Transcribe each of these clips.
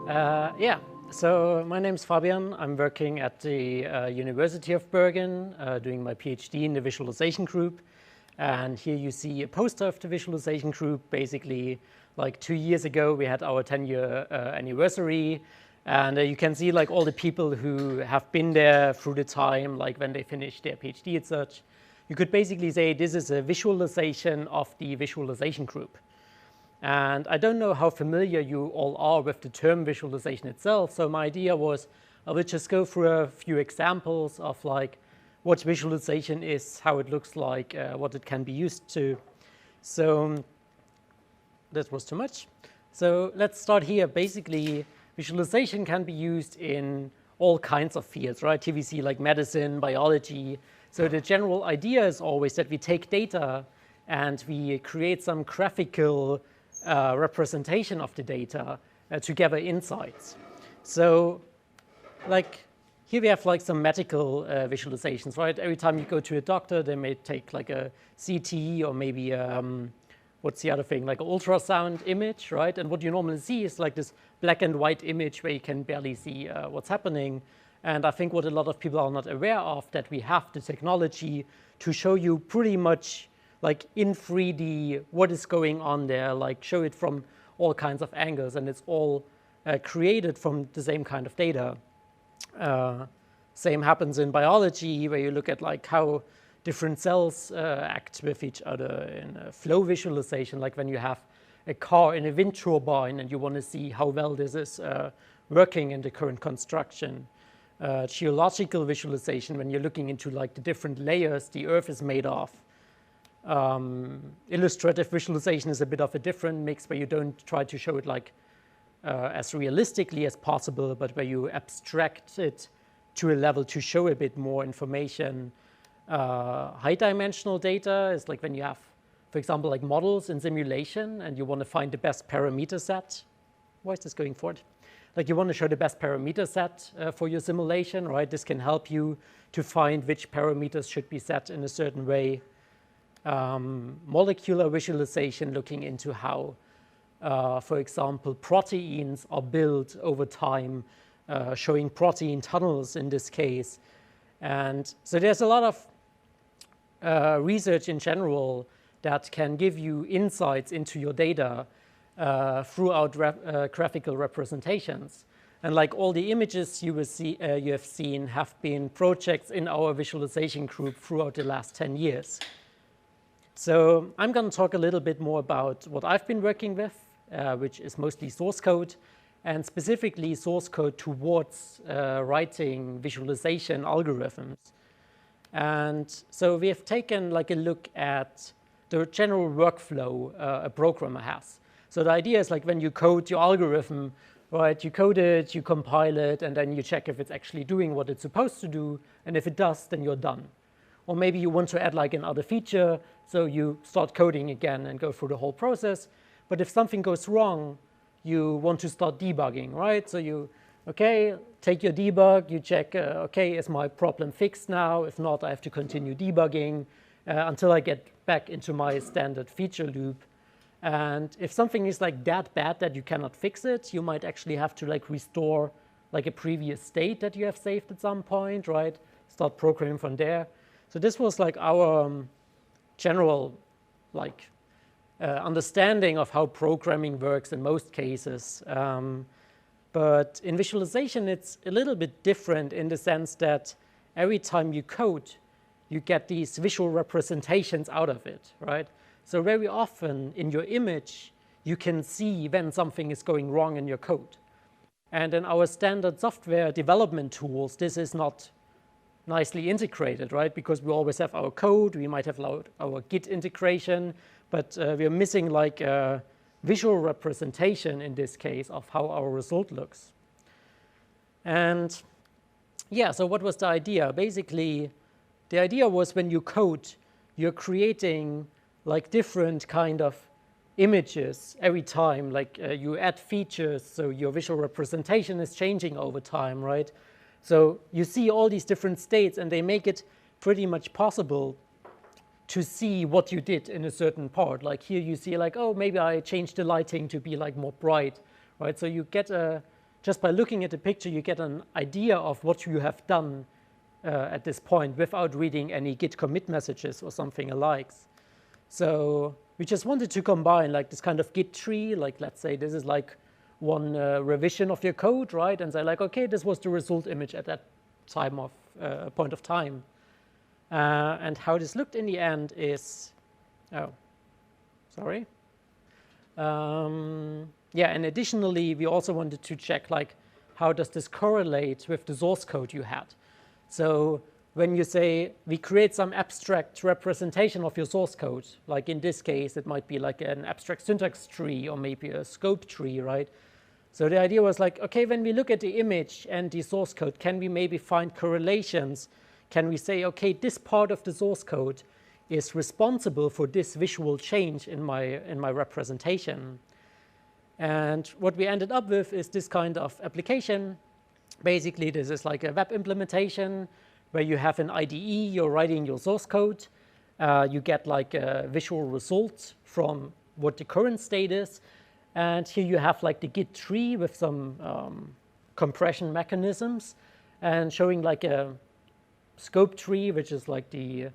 Yeah, so my name's Fabian. I'm working at the University of Bergen, doing my PhD in the visualization group. And here you see a poster of the visualization group. Basically, like 2 years ago, we had our 10-year anniversary. And you can see like all the people who have been there through the time, like when they finished their PhD and such. You could basically say this is a visualization of the visualization group. And I don't know how familiar you all are with the term visualization itself. So my idea was I would just go through a few examples of like what visualization is, how it looks like, what it can be used to. So that was too much. So let's start here. Basically, visualization can be used in all kinds of fields, right? Here we see like medicine, biology. So the general idea is always that we take data and we create some graphical representation of the data to gather insights. So like here we have like some medical visualizations, right? Every time you go to a doctor, they may take like a CT or maybe what's the other thing, like an ultrasound image, right? And what you normally see is like this black and white image where you can barely see what's happening. And I think what a lot of people are not aware of, that we have the technology to show you pretty much like in 3D what is going on there, like show it from all kinds of angles, and it's all created from the same kind of data. Same happens in biology, where you look at like how different cells act with each other in a flow visualization, like when you have a car in a wind turbine and you want to see how well this is working in the current construction. Geological visualization, when you're looking into like the different layers the Earth is made of. Illustrative visualization is a bit of a different mix, where you don't try to show it like as realistically as possible, but where you abstract it to a level to show a bit more information. High dimensional data is like when you have, for example, like models in simulation and you want to find the best parameter set. Why is this going forward? Like you want to show the best parameter set for your simulation, right? This can help you to find which parameters should be set in a certain way. Molecular visualization, looking into how, for example, proteins are built over time, showing protein tunnels in this case. And so there's a lot of research in general that can give you insights into your data throughout graphical representations. And like all the images you have seen have been projects in our visualization group throughout the last 10 years. So I'm going to talk a little bit more about what I've been working with, which is mostly source code, and specifically source code towards writing visualization algorithms. And so we have taken like a look at the general workflow a programmer has. So the idea is like when you code your algorithm, right, you code it, you compile it, and then you check if it's actually doing what it's supposed to do. And if it does, then you're done. Or maybe you want to add like another feature, so you start coding again and go through the whole process. But if something goes wrong, you want to start debugging, right? So you, okay, take your debug, you check, okay, is my problem fixed now? If not, I have to continue debugging until I get back into my standard feature loop. And if something is like that bad that you cannot fix it, you might actually have to like restore like a previous state that you have saved at some point, right? Start programming from there. So this was like our general like understanding of how programming works in most cases. But in visualization, it's a little bit different in the sense that every time you code, you get these visual representations out of it, right? So very often in your image, you can see when something is going wrong in your code. And in our standard software development tools, this is not nicely integrated, right? Because we always have our code, we might have our Git integration, but we're missing like a visual representation in this case of how our result looks. And yeah, so what was the idea? Basically, the idea was when you code, you're creating like different kind of images every time, like you add features, so your visual representation is changing over time, right? So you see all these different states, and they make it pretty much possible to see what you did in a certain part. Like here you see like, oh, maybe I changed the lighting to be like more bright, right? So you get a just by looking at the picture, you get an idea of what you have done at this point without reading any git commit messages or something alike. So we just wanted to combine like this kind of git tree, like let's say this is like one revision of your code, right? And say like, okay, this was the result image at that time of point of time. And how this looked in the end is, oh, sorry. Yeah, and additionally, we also wanted to check like, how does this correlate with the source code you had? So when you say we create some abstract representation of your source code, like in this case, it might be like an abstract syntax tree or maybe a scope tree, right? So the idea was like, okay, when we look at the image and the source code, can we maybe find correlations? Can we say, okay, this part of the source code is responsible for this visual change in my representation? And what we ended up with is this kind of application. Basically, this is like a web implementation where you have an IDE, you're writing your source code, you get like a visual result from what the current state is, and here you have like the git tree with some compression mechanisms and showing like a scope tree, which is like the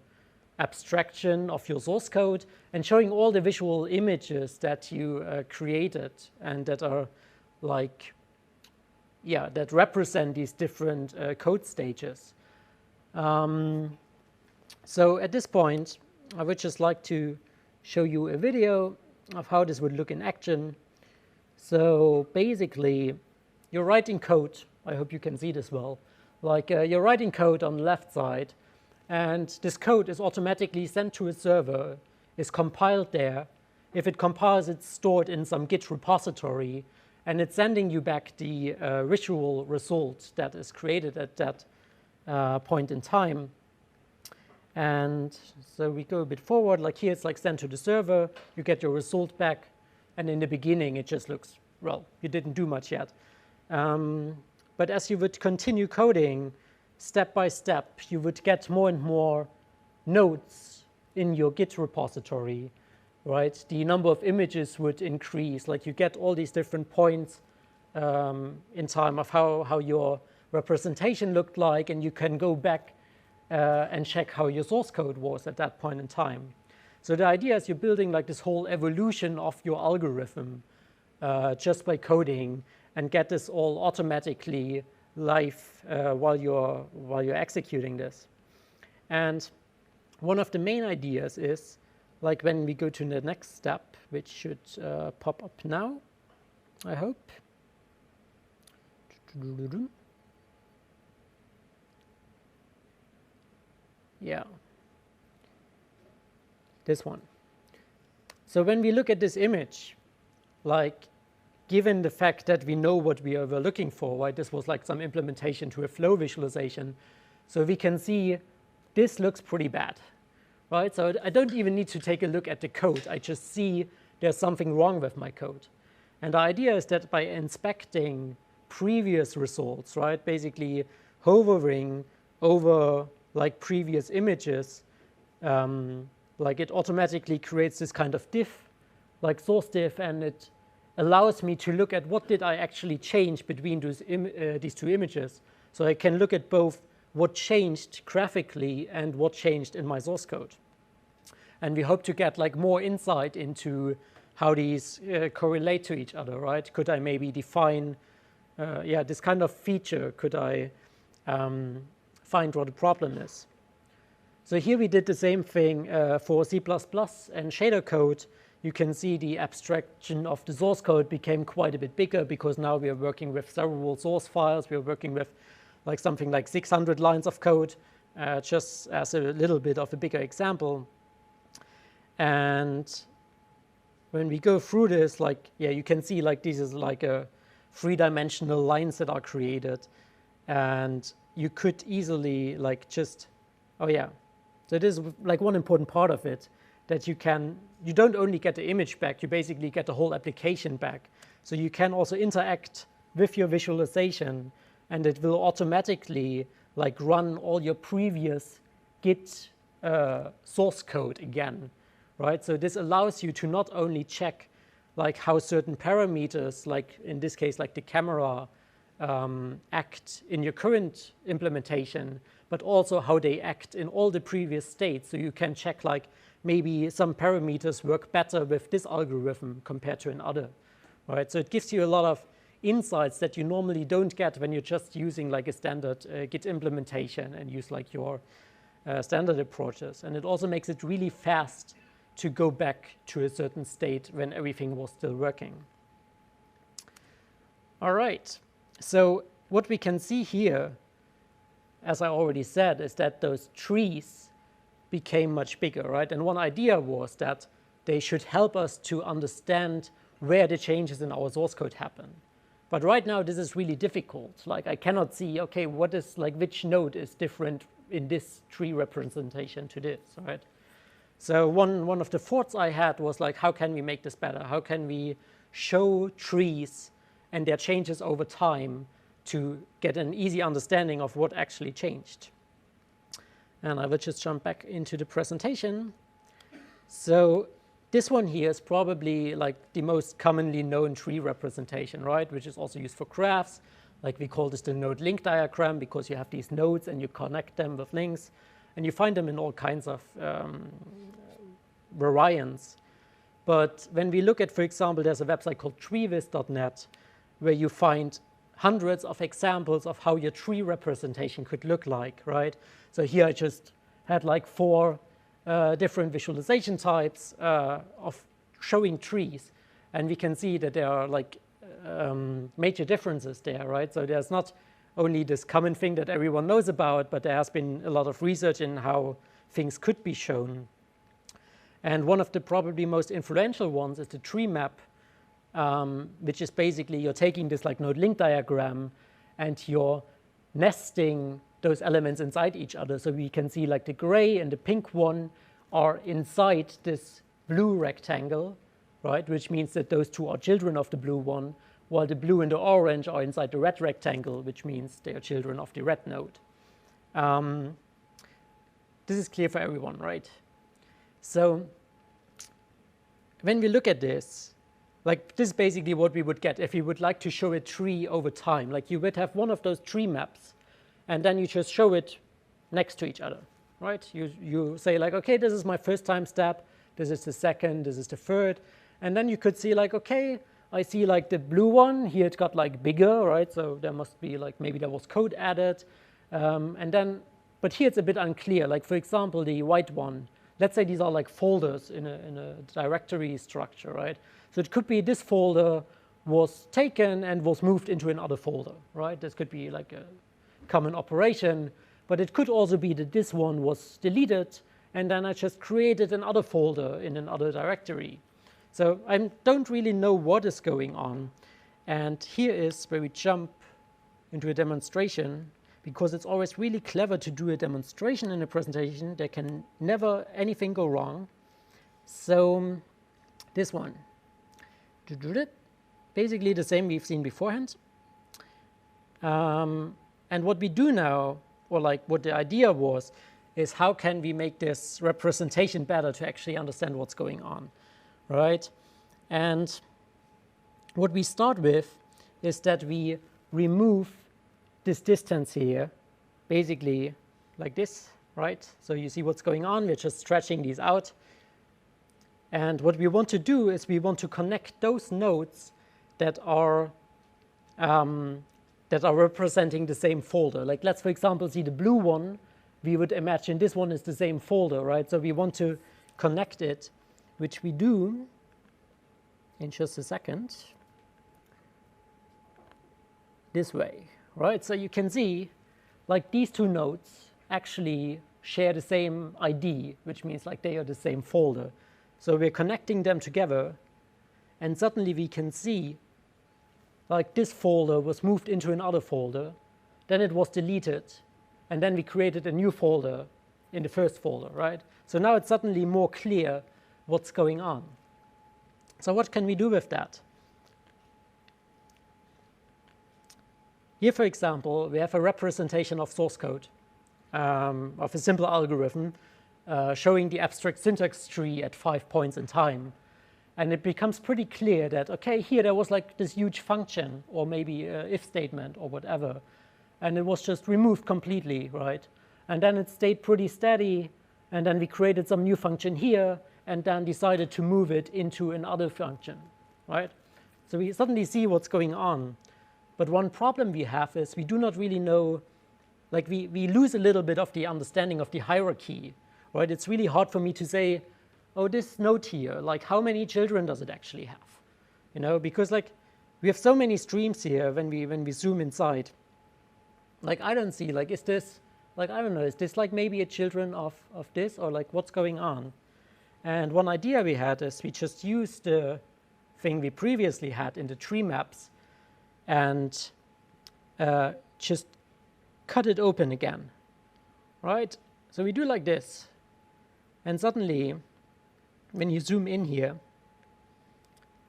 abstraction of your source code, and showing all the visual images that you created and that are like, yeah, that represent these different code stages. So at this point, I would just like to show you a video of how this would look in action. So basically, you're writing code. I hope you can see this well. Like you're writing code on the left side, and this code is automatically sent to a server, is compiled there. If it compiles, it's stored in some Git repository, and it's sending you back the visual result that is created at that point in time. And so we go a bit forward, like here it's like sent to the server, you get your result back, and in the beginning it just looks, well, you didn't do much yet. But as you would continue coding, step by step, you would get more and more nodes in your Git repository, right? The number of images would increase, like you get all these different points in time of how your representation looked like, and you can go back and check how your source code was at that point in time. So the idea is you're building like this whole evolution of your algorithm just by coding, and get this all automatically live while you're executing this. And one of the main ideas is, like when we go to the next step, which should pop up now, I hope. Yeah, this one. So when we look at this image, like given the fact that we know what we were looking for, right? This was like some implementation to a flow visualization. So we can see this looks pretty bad, right? So I don't even need to take a look at the code. I just see there's something wrong with my code. And the idea is that by inspecting previous results, right? Basically hovering over like previous images, like it automatically creates this kind of diff, like source diff, and it allows me to look at what did I actually change between these two images. So I can look at both what changed graphically and what changed in my source code. And we hope to get like more insight into how these correlate to each other, right? Could I maybe define, this kind of feature? Could I find what the problem is? So here we did the same thing for C++ and shader code. You can see the abstraction of the source code became quite a bit bigger because now we are working with several source files. We are working with like something like 600 lines of code, just as a little bit of a bigger example. And when we go through this, like, yeah, you can see like this is like a three-dimensional lines that are created. And you could easily like just, oh yeah. So this is like one important part of it, that you don't only get the image back, you basically get the whole application back. So you can also interact with your visualization, and it will automatically like run all your previous Git source code again, right? So this allows you to not only check like how certain parameters, like in this case, like the camera act in your current implementation, but also how they act in all the previous states. So you can check like maybe some parameters work better with this algorithm compared to another, right? So it gives you a lot of insights that you normally don't get when you're just using like a standard Git implementation and use like your standard approaches. And it also makes it really fast to go back to a certain state when everything was still working. All right, so what we can see here, as I already said, is that those trees became much bigger, right? And one idea was that they should help us to understand where the changes in our source code happen. But right now, this is really difficult. Like, I cannot see, okay, what is, like, which node is different in this tree representation to this, right? So one of the thoughts I had was, like, how can we make this better? How can we show trees and their changes over time to get an easy understanding of what actually changed? And I will just jump back into the presentation. So this one here is probably like the most commonly known tree representation, right? Which is also used for graphs. Like we call this the node link diagram because you have these nodes and you connect them with links. And you find them in all kinds of variants. But when we look at, for example, there's a website called treeviz.net where you find hundreds of examples of how your tree representation could look like, right? So here I just had like 4 different visualization types of showing trees. And we can see that there are like major differences there, right? So there's not only this common thing that everyone knows about, but there has been a lot of research in how things could be shown. And one of the probably most influential ones is the tree map, which is basically you're taking this like node link diagram and you're nesting those elements inside each other. So we can see like the gray and the pink one are inside this blue rectangle, right? Which means that those two are children of the blue one, while the blue and the orange are inside the red rectangle, which means they are children of the red node. This is clear for everyone, right? So when we look at this, like this is basically what we would get if we would like to show a tree over time. Like you would have one of those tree maps, and then you just show it next to each other, right? You say like, okay, this is my first time step, this is the second, this is the third, and then you could see like, okay, I see like the blue one, here it got like bigger, right? So there must be like, maybe there was code added, and then, but here it's a bit unclear. Like for example, the white one, let's say these are like folders in a directory structure, right? So it could be this folder was taken and was moved into another folder, right? This could be like a common operation, but it could also be that this one was deleted and then I just created another folder in another directory. So I don't really know what is going on. And here is where we jump into a demonstration, because it's always really clever to do a demonstration in a presentation. There can never anything go wrong. So this one, basically the same we've seen beforehand. And what we do now, or like what the idea was, is how can we make this representation better to actually understand what's going on, right? And what we start with is that we remove this distance here, basically like this, right? So you see what's going on. We're just stretching these out. And what we want to do is we want to connect those nodes that are representing the same folder. Like let's, for example, see the blue one. We would imagine this one is the same folder, right? So we want to connect it, which we do in just a second, this way, right? So you can see like these two nodes actually share the same ID, which means like they are the same folder. So we're connecting them together, and suddenly we can see like this folder was moved into another folder, then it was deleted, and then we created a new folder in the first folder, right? So now it's suddenly more clear what's going on. So what can we do with that? Here, for example, we have a representation of source code of a simple algorithm showing the abstract syntax tree at 5 points in time. And it becomes pretty clear that, okay, here there was like this huge function, or maybe an if statement or whatever, and it was just removed completely, right? And then it stayed pretty steady, and then we created some new function here, and then decided to move it into another function, right? So we suddenly see what's going on. But one problem we have is we do not really know, like we lose a little bit of the understanding of the hierarchy, right? It's really hard for me to say, oh, this node here, like how many children does it actually have? You know, because like we have so many streams here when we zoom inside. Like I don't see, like is this, like I don't know, is this like maybe a children of this, or like what's going on? And one idea we had is we just used the thing we previously had in the tree maps and just cut it open again, right? So we do like this, and suddenly when you zoom in here,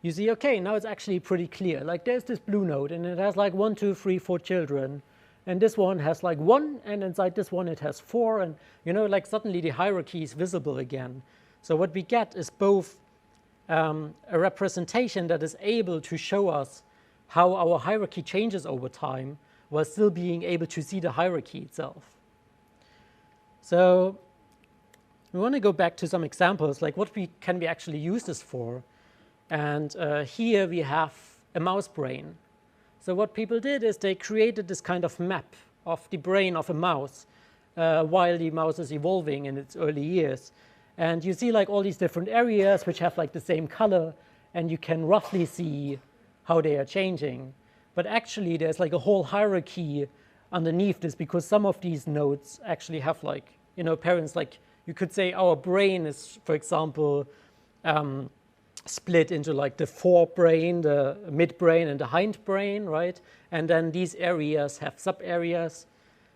you see, okay, now it's actually pretty clear. Like there's this blue node, and it has like 1, 2, 3, 4 children, and this one has like 1, and inside this one it has 4, and you know, like suddenly the hierarchy is visible again. So what we get is both a representation that is able to show us how our hierarchy changes over time, while still being able to see the hierarchy itself. So we want to go back to some examples, like what can we actually use this for? And here we have a mouse brain. So what people did is they created this kind of map of the brain of a mouse while the mouse is evolving in its early years. And you see like all these different areas which have like the same color, and you can roughly see how they are changing. But actually there's like a whole hierarchy underneath this, because some of these nodes actually have like, you know, parents. Like you could say our brain is, for example, split into like the forebrain, the midbrain, and the hindbrain, right? And then these areas have sub-areas.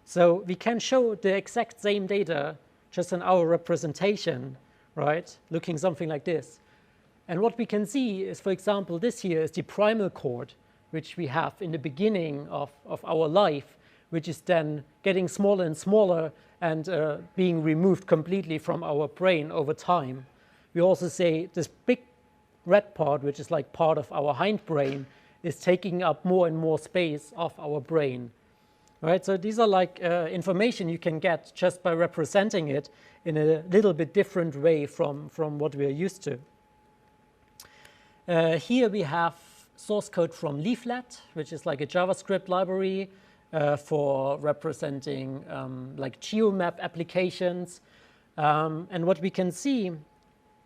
So we can show the exact same data just in our representation, right? Looking something like this. And what we can see is, for example, this here is the primal chord, which we have in the beginning of our life, which is then getting smaller and smaller and being removed completely from our brain over time. We also say this big red part, which is like part of our hindbrain, is taking up more and more space of our brain. Right? So these are like information you can get just by representing it in a little bit different way from what we are used to. Here we have source code from Leaflet, which is like a JavaScript library for representing like geomap applications. And what we can see,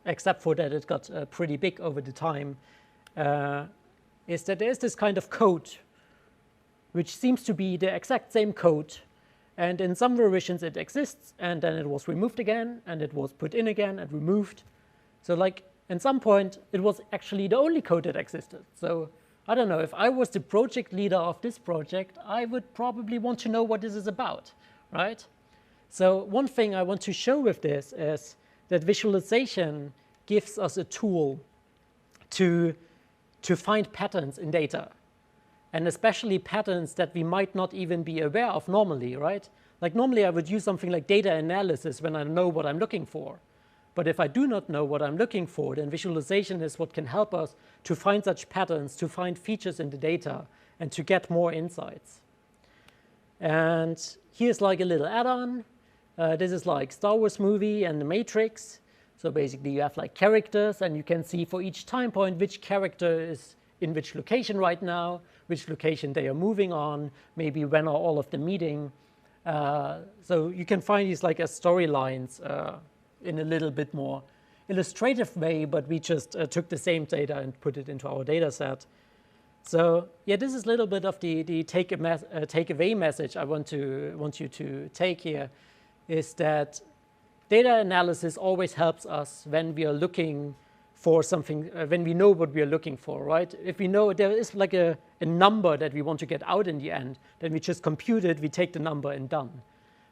except for that it got pretty big over the time, is that there's this kind of code which seems to be the exact same code, and in some versions it exists, and then it was removed again, and it was put in again and removed. So like at some point it was actually the only code that existed. So I don't know, if I was the project leader of this project, I would probably want to know what this is about, right? So one thing I want to show with this is that visualization gives us a tool to find patterns in data, and especially patterns that we might not even be aware of normally, right? Like normally I would use something like data analysis when I know what I'm looking for. But if I do not know what I'm looking for, then visualization is what can help us to find such patterns, to find features in the data, and to get more insights. And here's like a little add-on. This is like Star Wars movie and the Matrix. So basically you have like characters, and you can see for each time point which character is in which location right now, which location they are moving on, maybe when are all of them meeting. So you can find these like as storylines in a little bit more illustrative way, but we just took the same data and put it into our data set. So yeah, this is a little bit of the takeaway message I want you to take here, is that data analysis always helps us when we are looking for something, when we know what we are looking for, right? If we know there is like a number that we want to get out in the end, then we just compute it, we take the number and done.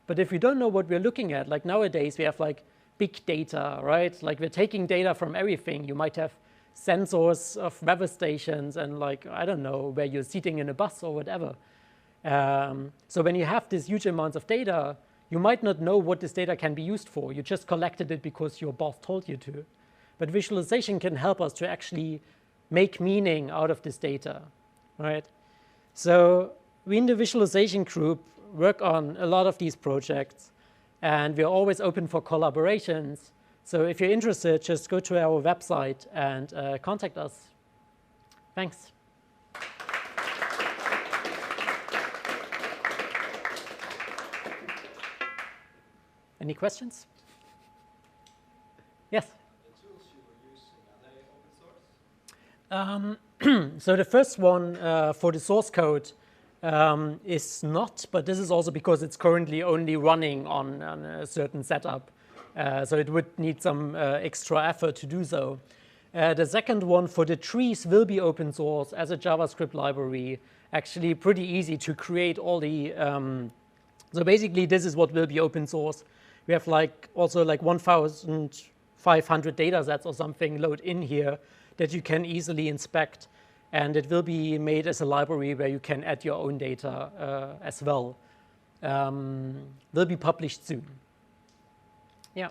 But if we don't know what we're looking at, like nowadays we have like big data, right? Like we're taking data from everything. You might have sensors of weather stations and like, I don't know, where you're sitting in a bus or whatever. So when you have these huge amounts of data, you might not know what this data can be used for. You just collected it because your boss told you to. but visualization can help us to actually make meaning out of this data, right? So we in the visualization group work on a lot of these projects, and we're always open for collaborations. So if you're interested, just go to our website and contact us. Thanks. Any questions? Yes? The tools you were using, are they open source? So the first one for the source code is not, but this is also because it's currently only running on a certain setup. So it would need some extra effort to do so. The second one for the trees will be open source as a JavaScript library. Actually pretty easy to create all the, so basically this is what will be open source. We have also 1,500 data sets or something load in here that you can easily inspect. And it will be made as a library where you can add your own data as well. Will be published soon. Yeah.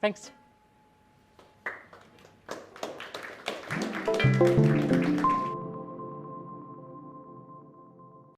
Thanks.